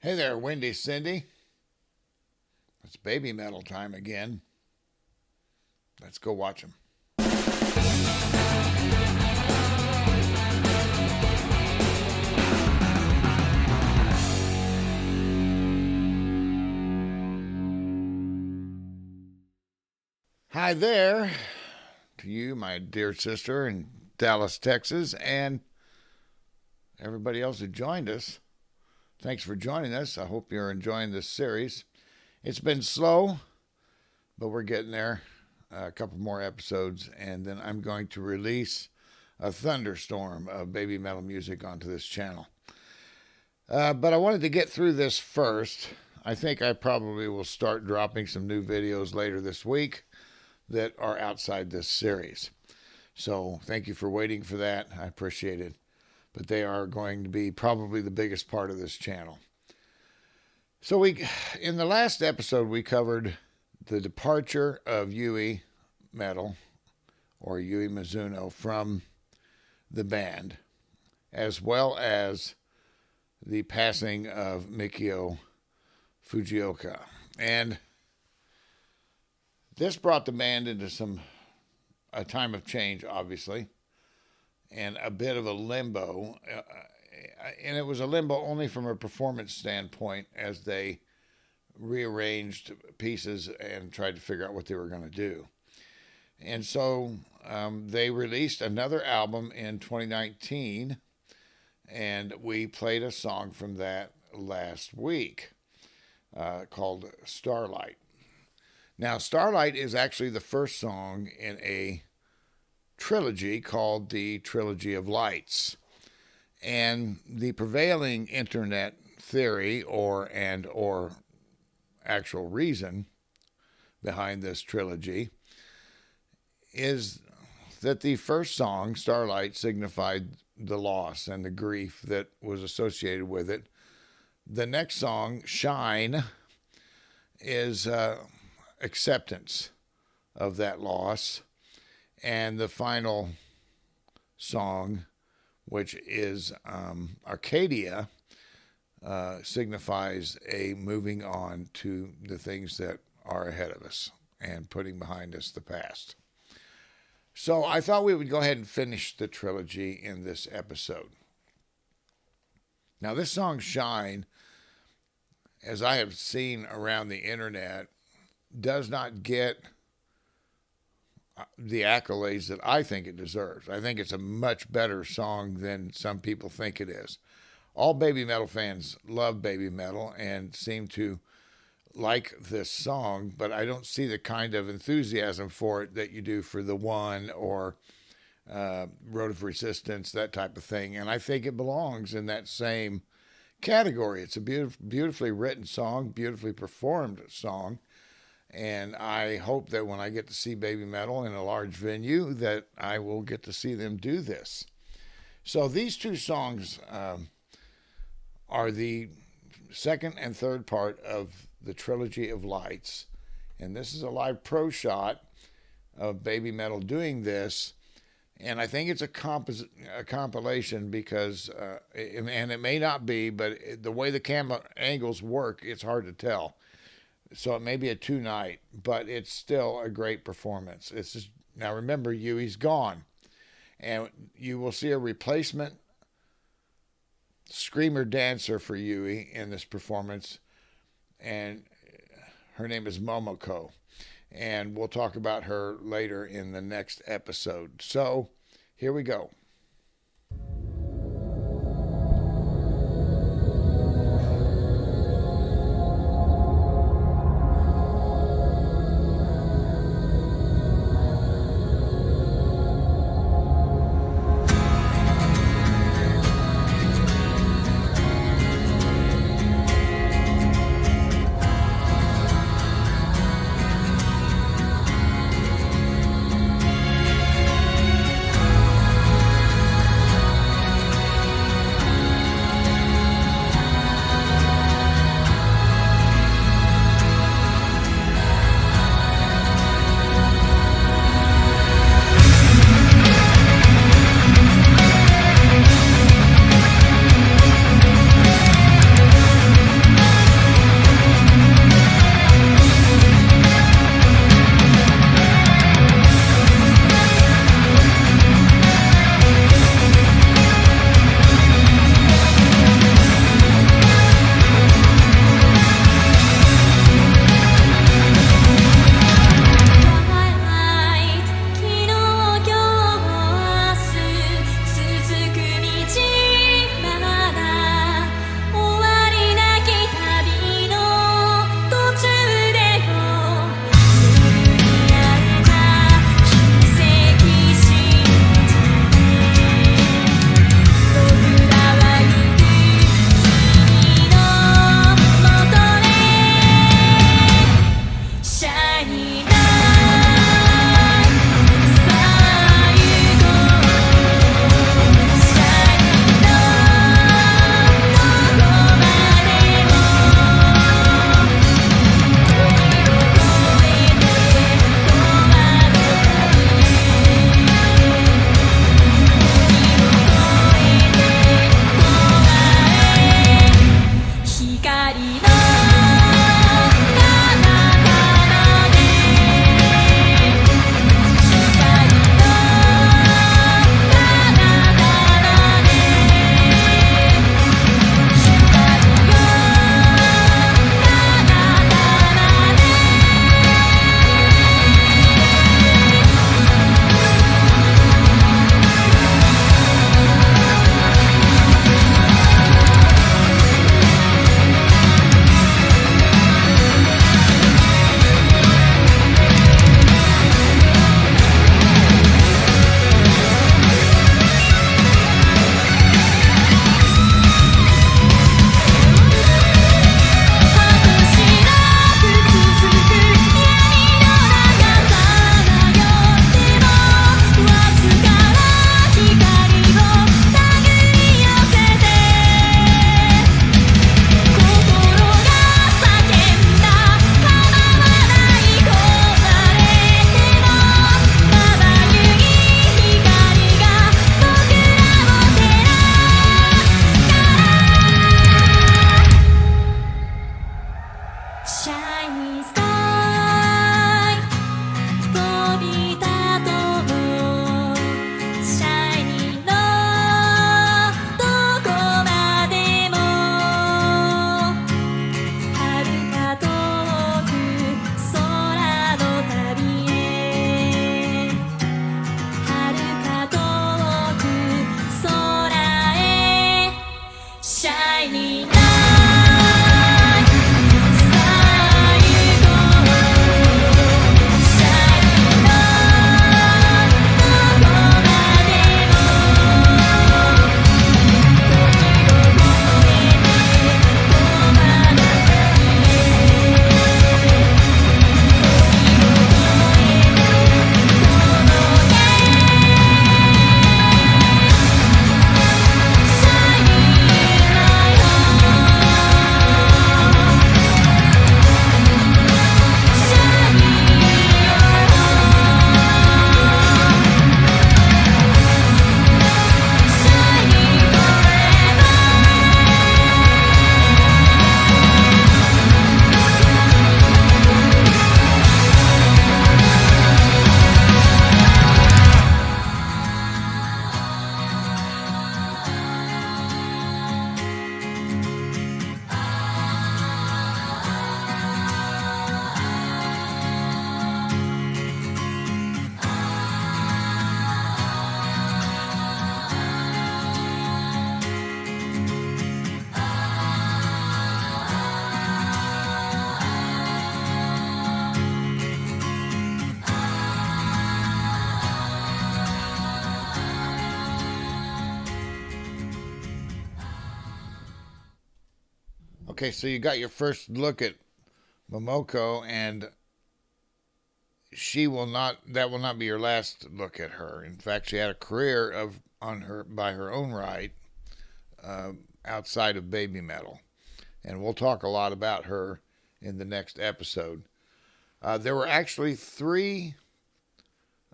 Hey there, Windy Cindy. It's Babymetal time again. Let's go watch them. Hi there to you, my dear sister in Dallas, Texas, and everybody else who joined us. Thanks for joining us. I hope you're enjoying this series. It's been slow, but we're getting there. A couple more episodes, and then I'm going to release a thunderstorm of Babymetal music onto this channel. But I wanted to get through this first. I think I probably will start dropping some new videos later this week that are outside this series. So thank you for waiting for that. I appreciate it. But they are going to be probably the biggest part of this channel. So in the last episode, we covered the departure of Yui Metal, or Yui Mizuno, from the band, as well as the passing of Mikio Fujioka. And this brought the band into a time of change, obviously, and a bit of a limbo. And it was a limbo only from a performance standpoint, as they rearranged pieces and tried to figure out what they were going to do. And so they released another album in 2019, and we played a song from that last week called Starlight. Now, Starlight is actually the first song in a trilogy called the Trilogy of Lights. And the prevailing internet theory or actual reason behind this trilogy is that the first song, Starlight, signified the loss and the grief that was associated with it. The next song, Shine, is acceptance of that loss. And the final song, which is Arkadia, signifies a moving on to the things that are ahead of us and putting behind us the past. So I thought we would go ahead and finish the trilogy in this episode. Now, this song, Shine, as I have seen around the internet, does not get the accolades that I think it deserves. I think it's a much better song than some people think it is. All Babymetal fans love Babymetal and seem to like this song, but I don't see the kind of enthusiasm for it that you do for The One or Road of Resistance, that type of thing. And I think it belongs in that same category. It's a beautifully written song, beautifully performed song. And I hope that when I get to see Babymetal in a large venue, that I will get to see them do this. So these two songs are the second and third part of the Trilogy of Lights. And this is a live pro shot of Babymetal doing this. And I think it's a compilation because, and it may not be, but the way the camera angles work, it's hard to tell. So it may be a two-night, but it's still a great performance. It's just, now remember, Yui's gone. And you will see a replacement screamer dancer for Yui in this performance. And her name is Momoko. And we'll talk about her later in the next episode. So here we go. Okay, so you got your first look at Momoko, and she will not. That will not be your last look at her. In fact, she had a career of on her by her own right uh, outside of Babymetal, and we'll talk a lot about her in the next episode. There were actually three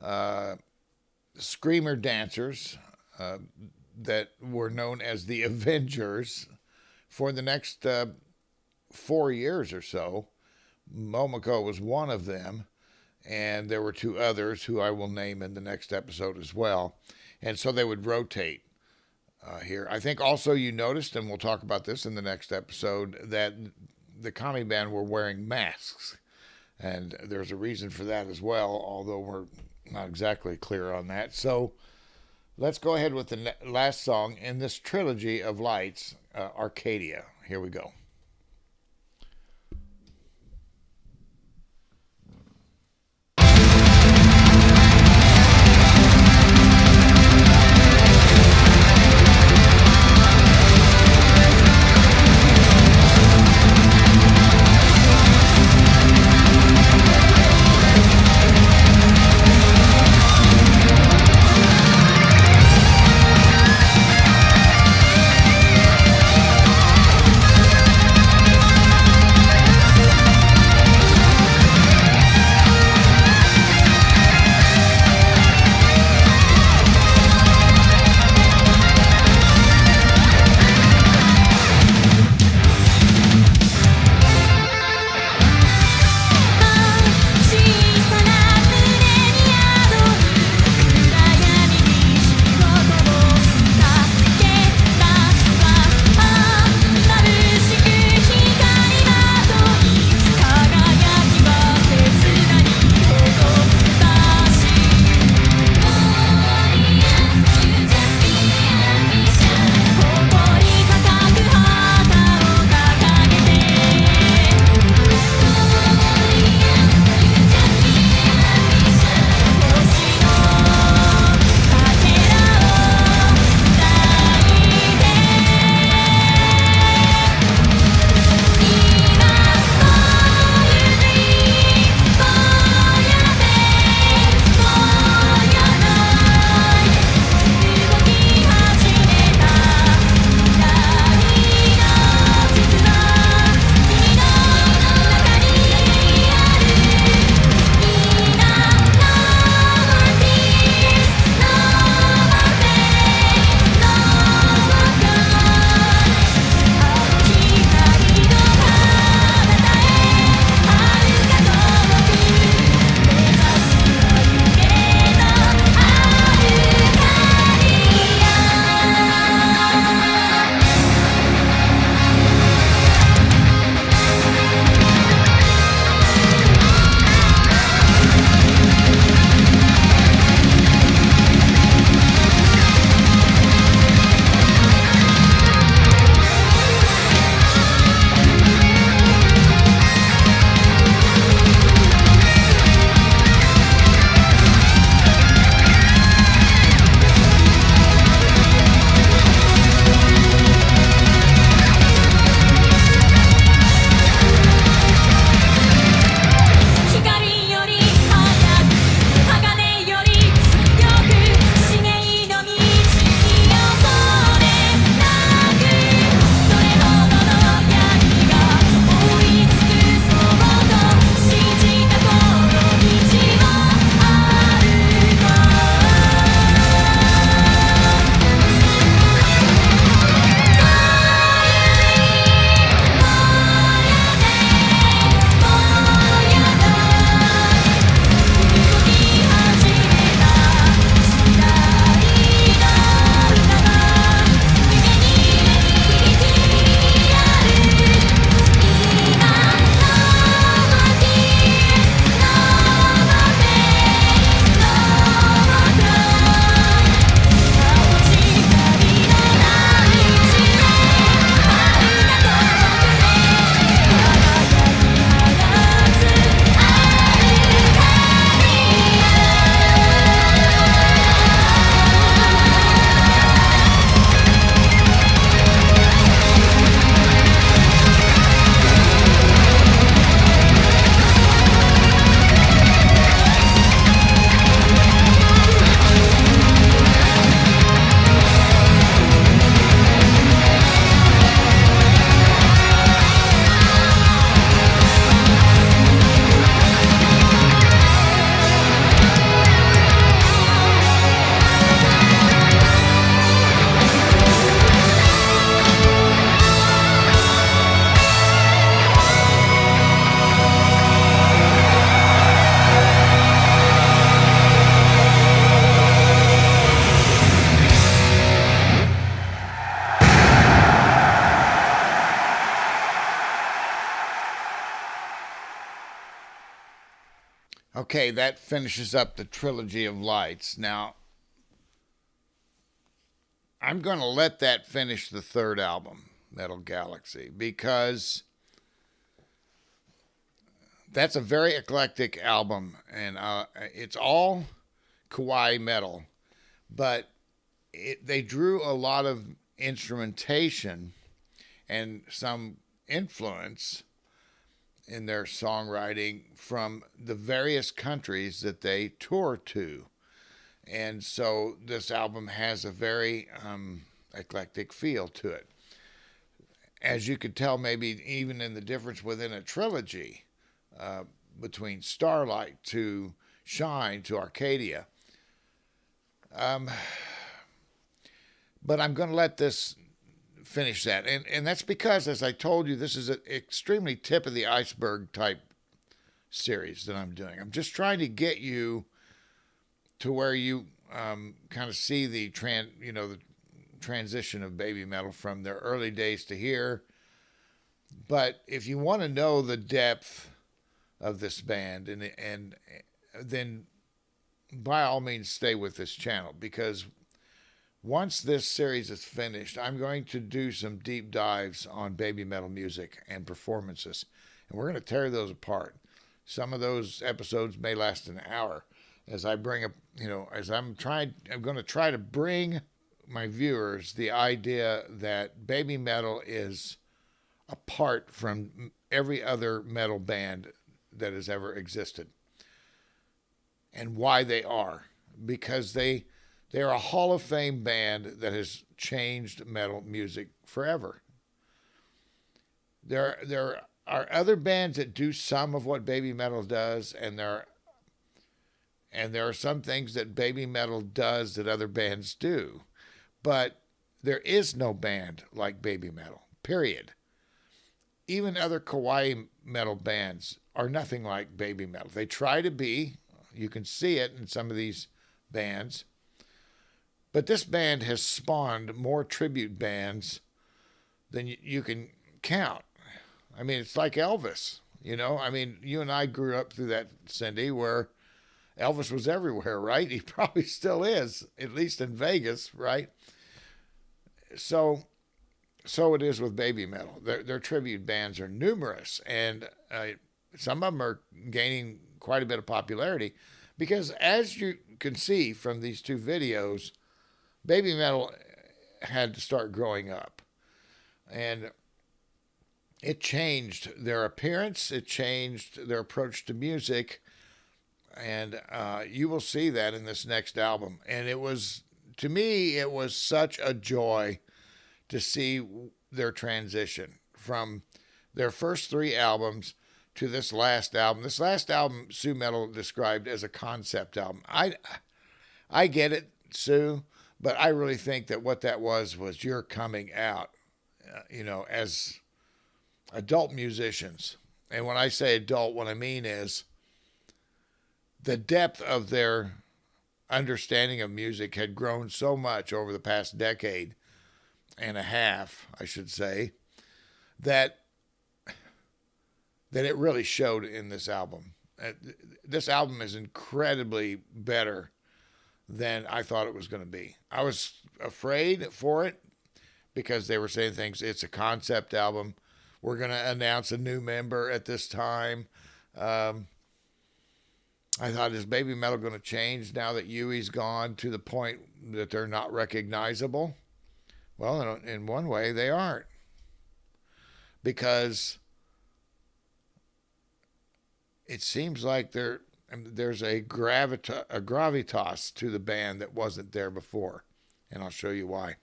uh, screamer dancers that were known as the Avengers for the next 4 years or so. Momoko was one of them, and there were two others who I will name in the next episode as well. And so they would rotate here. I think also you noticed, and we'll talk about this in the next episode, that the Kami band were wearing masks. And there's a reason for that as well, although we're not exactly clear on that. So let's go ahead with the last song in this trilogy of lights, Arkadia. Here we go. Okay, that finishes up the Trilogy of Lights. Now, I'm going to let that finish the third album, Metal Galaxy, because that's a very eclectic album, and it's all kawaii metal, but they drew a lot of instrumentation and some influence in their songwriting from the various countries that they tour to. And so this album has a very eclectic feel to it. As you could tell, maybe even in the difference within a trilogy between Starlight to Shine to Arkadia. But I'm going to let this finish that. And that's because, as I told you, this is an extremely tip of the iceberg type series that I'm doing. I'm just trying to get you to where you kind of see the transition of Babymetal from their early days to here. But if you want to know the depth of this band, and then by all means stay with this channel, because once this series is finished, I'm going to do some deep dives on Babymetal music and performances, and we're going to tear those apart. Some of those episodes may last an hour, as I bring up, I'm going to try to bring my viewers the idea that Babymetal is apart from every other metal band that has ever existed, and why they are, because they're a Hall of Fame band that has changed metal music forever. There are other bands that do some of what Babymetal does, and there are some things that Babymetal does that other bands do. But there is no band like Babymetal, period. Even other kawaii metal bands are nothing like Babymetal. They try to be. You can see it in some of these bands. But this band has spawned more tribute bands than you can count. I mean, it's like Elvis, I mean, you and I grew up through that, Cindy, where Elvis was everywhere, right? He probably still is, at least in Vegas, right? So it is with Babymetal. Their tribute bands are numerous, and some of them are gaining quite a bit of popularity because, as you can see from these two videos, Babymetal had to start growing up, and it changed their appearance, it changed their approach to music, and you will see that in this next album. And to me, it was such a joy to see their transition from their first three albums to this last album. This last album, Sue Metal described as a concept album. I get it, Sue, but I really think that what that was your coming out, as adult musicians. And when I say adult, what I mean is the depth of their understanding of music had grown so much over the past decade and a half, I should say, that it really showed in this album. This album is incredibly better than I thought it was going to be. I was afraid for it because they were saying things. It's a concept album. We're going to announce a new member at this time. I thought, is Babymetal going to change now that Yui's gone to the point that they're not recognizable? Well, in one way, they aren't. Because it seems like there's a gravitas to the band that wasn't there before. And I'll show you why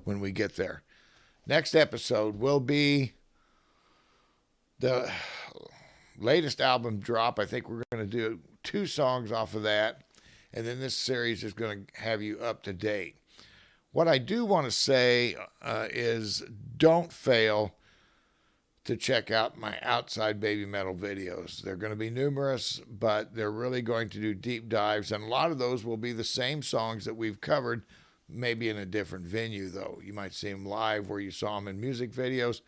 when we get there. Next episode will be the latest album drop. I think we're going to do 2 songs off of that. And then this series is going to have you up to date. What I do want to say is don't fail to check out my outside Babymetal videos. They're going to be numerous, but they're really going to do deep dives, and a lot of those will be the same songs that we've covered, maybe in a different venue, though. You might see them live where you saw them in music videos,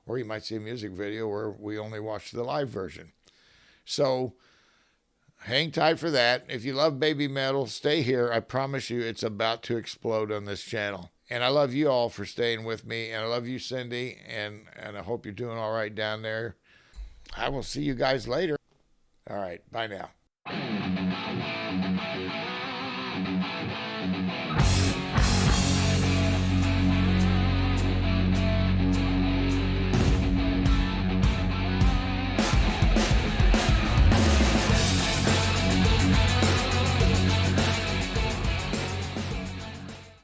or you might see a music video where we only watched the live version. So Hang tight for that. If you love Babymetal, stay here. I promise you it's about to explode on this channel. And I love you all for staying with me. And I love you, Cindy. And I hope you're doing all right down there. I will see you guys later. All right. Bye now.